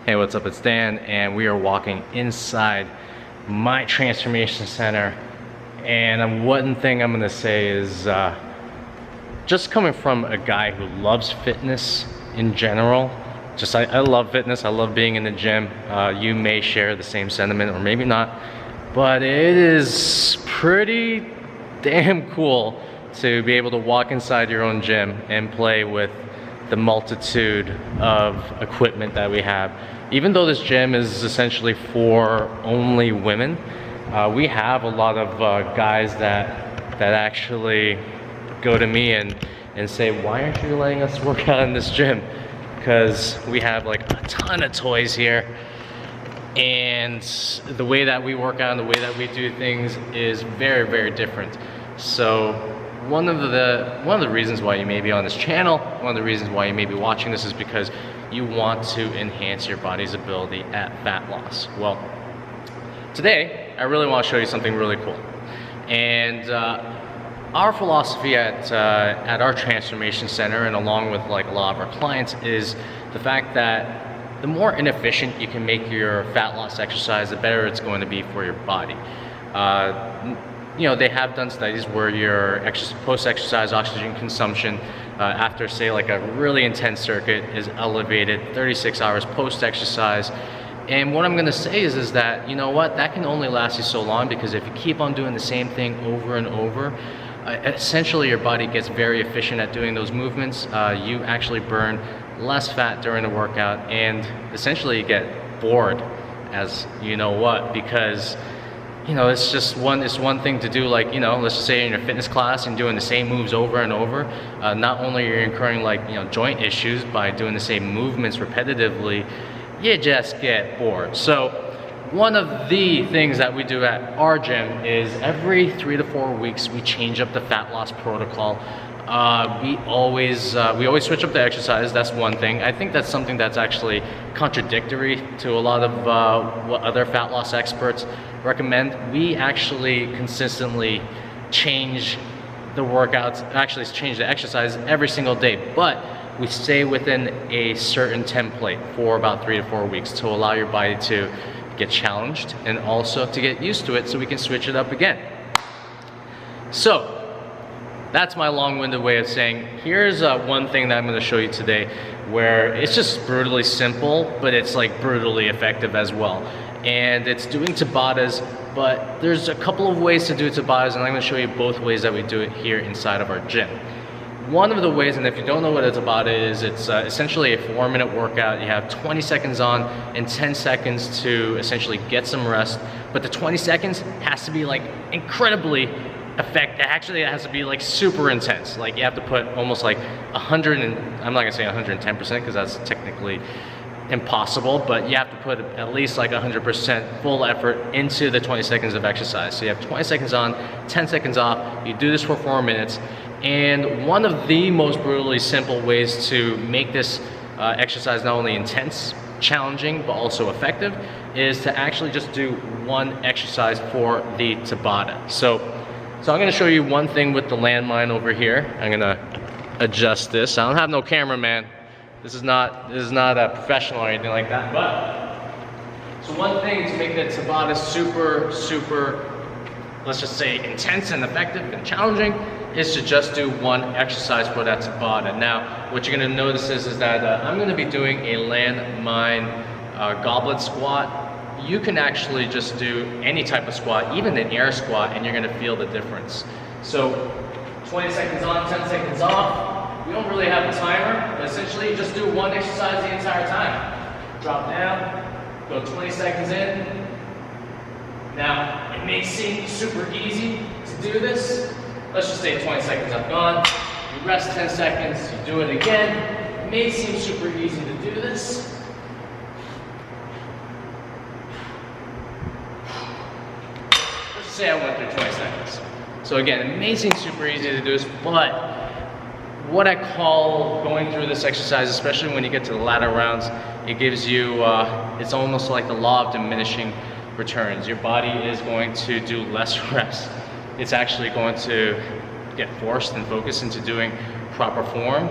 Hey, what's up? It's Dan, and we are walking inside my transformation center. And one thing I'm gonna say is, just coming from a guy who loves fitness in general, I love fitness, I love being in the gym. You may share the same sentiment, or maybe not, but it is pretty damn cool to be able to walk inside your own gym and play with the multitude of equipment that we have. Even though this gym is essentially for only women, we have a lot of guys that actually go to me and say, why aren't you letting us work out in this gym? Because we have like a ton of toys here, and the way that we work out and the way that we do things is very, very different. So one of the reasons why you may be on this channel, one of the reasons why you may be watching this, is because you want to enhance your body's ability at fat loss. Well, today I really want to show you something really cool. And our philosophy at our transformation center, and along with like a lot of our clients, is the fact that the more inefficient you can make your fat loss exercise, the better it's going to be for your body. You know, they have done studies where your post-exercise oxygen consumption after, say, like a really intense circuit is elevated 36 hours post-exercise. And what I'm gonna say is that, you know what, that can only last you so long, because if you keep on doing the same thing over and over, essentially your body gets very efficient at doing those movements. You actually burn less fat during the workout, and essentially you get bored, as you know what, because you know, it's one thing to do, like, you know, let's just say in your fitness class and doing the same moves over and over. Not only are you incurring, like, you know, joint issues by doing the same movements repetitively, you just get bored. So one of the things that we do at our gym is every 3 to 4 weeks we change up the fat loss protocol. We always switch up the exercise. That's one thing. I think that's something that's actually contradictory to a lot of what other fat loss experts recommend. We actually consistently change the workouts, actually change the exercise every single day, but we stay within a certain template for about 3 to 4 weeks to allow your body to get challenged and also to get used to it, so we can switch it up again. So that's my long-winded way of saying, here's one thing that I'm going to show you today where it's just brutally simple, but it's like brutally effective as well. And it's doing Tabatas, but there's a couple of ways to do Tabatas, and I'm going to show you both ways that we do it here inside of our gym. One of the ways, and if you don't know what a Tabata is, it's essentially a 4-minute workout. You have 20 seconds on and 10 seconds to essentially get some rest, but the 20 seconds has to be like incredibly actually it has to be like super intense. Like you have to put almost like 100, and I'm not gonna say 110% because that's technically impossible, but you have to put at least like 100% full effort into the 20 seconds of exercise. So you have 20 seconds on, 10 seconds off. You do this for 4 minutes. And one of the most brutally simple ways to make this exercise not only intense, challenging, but also effective is to actually just do one exercise for the Tabata. So I'm gonna show you one thing with the landmine over here. I'm gonna adjust this. I don't have no cameraman. This is not a professional or anything like that, but so one thing to make the Tabata super, let's just say intense and effective and challenging, is to just do one exercise for that Tabata. Now, what you're gonna notice is that I'm gonna be doing a landmine goblet squat. You can actually just do any type of squat, even an air squat, and you're gonna feel the difference. So 20 seconds on, 10 seconds off. We don't really have a timer, but essentially just do one exercise the entire time. Drop down, go 20 seconds in. Now, it may seem super easy to do this. Let's just say 20 seconds I've gone. You rest 10 seconds, you do it again. It may seem super easy to do this. Let's say I went through 20 seconds. So again, it may seem super easy to do this, but what I call going through this exercise, especially when you get to the latter rounds, it gives you, it's almost like the law of diminishing returns. Your body is going to do less reps. It's actually going to get forced and focused into doing proper form,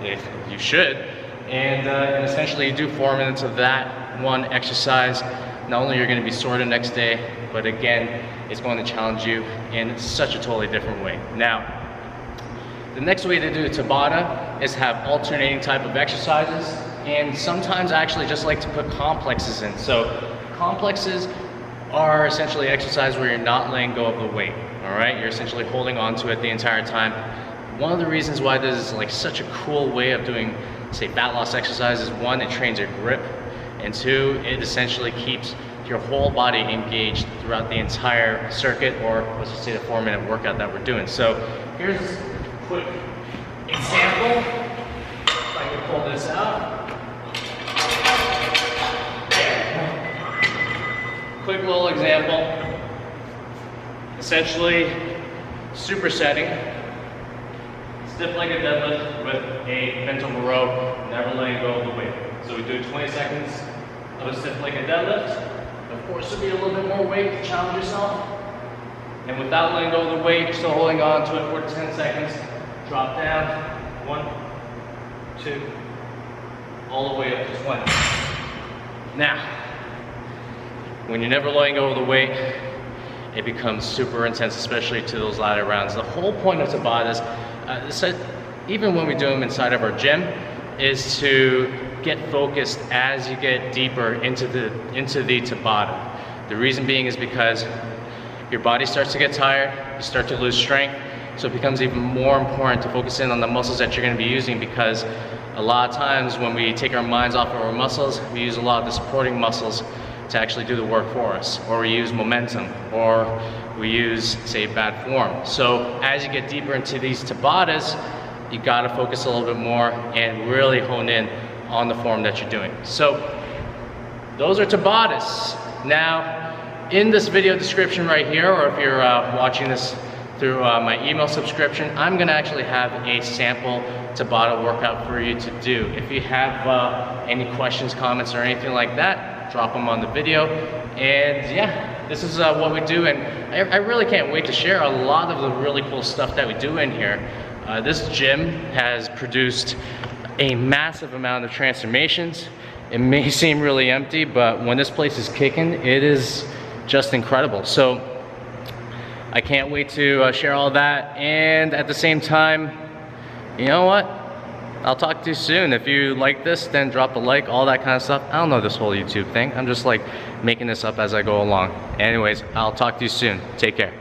if you should, And essentially you do 4 minutes of that one exercise. Not only you're going to be sore the next day, but again, it's going to challenge you in such a totally different way. Now, the next way to do Tabata is have alternating type of exercises, and sometimes I actually just like to put complexes in. So complexes are essentially exercises where you're not letting go of the weight, all right? You're essentially holding on to it the entire time. One of the reasons why this is like such a cool way of doing, say, fat loss exercises, one, it trains your grip, and two, it essentially keeps your whole body engaged throughout the entire circuit, or let's just say the 4-minute workout that we're doing. So here's a quick example. If I can pull this out. Quick little example. Essentially, supersetting. Stiff legged deadlift with a bent over row, never letting go of the weight. So we do 20 seconds of a stiff legged deadlift. Of course, there'll be a little bit more weight to challenge yourself. And without letting go of the weight, still holding on to it for 10 seconds. Drop down, 1, 2, all the way up to 20. Now, when you're never letting go of the weight, it becomes super intense, especially to those latter rounds. The whole point of Tabata is, even when we do them inside of our gym, is to get focused as you get deeper into the Tabata. The reason being is because your body starts to get tired, you start to lose strength, so it becomes even more important to focus in on the muscles that you're going to be using, because a lot of times when we take our minds off of our muscles, we use a lot of the supporting muscles to actually do the work for us, or we use momentum, or we use, say, bad form. So as you get deeper into these Tabatas, you gotta focus a little bit more and really hone in on the form that you're doing. So those are Tabatas. Now, in this video description right here, or if you're watching this through my email subscription, I'm gonna actually have a sample Tabata workout for you to do. If you have any questions, comments, or anything like that, drop them on the video. And yeah, this is what we do, and I really can't wait to share a lot of the really cool stuff that we do in here. This gym has produced a massive amount of transformations. It may seem really empty, but when this place is kicking, it is just incredible. So I can't wait to share all that, and at the same time, you know what? I'll talk to you soon. If you like this, then drop a like, all that kind of stuff. I don't know this whole YouTube thing. I'm just like making this up as I go along. Anyways, I'll talk to you soon. Take care.